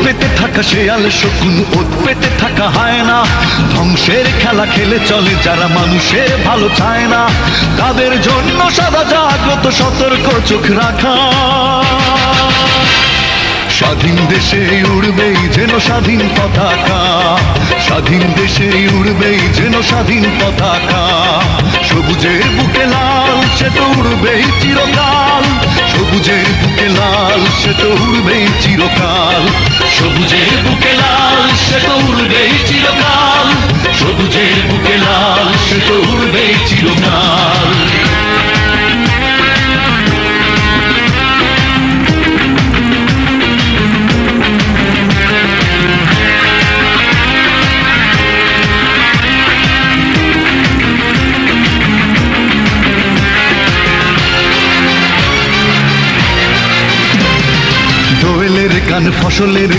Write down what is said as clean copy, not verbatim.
পেতে থাকা শেয়াল শকুন, ওত পেতে থাকা হায়না, ধ্বংসের খেলা খেলে চলে যারা মানুষের ভালো চায় না, তাদের জন্য সদা জাগ্রত সতর্ক চোখ রাখা। স্বাধীন দেশে উড়বেই যেন স্বাধীন পতাকা, স্বাধীন দেশে উড়বেই যেন স্বাধীন পতাকা। সবুজের বুকে লাল সে তো উড়বেই চিরকাল, সবুজের বুকে লাল সে তো উড়বেই চিরকাল, সবুজের বুকে লাল সে তো উড়বেই চিরকাল, সবুজের বুকে লাল সে তো উড়বেই চিরকাল। দোয়েলের গান ফসলের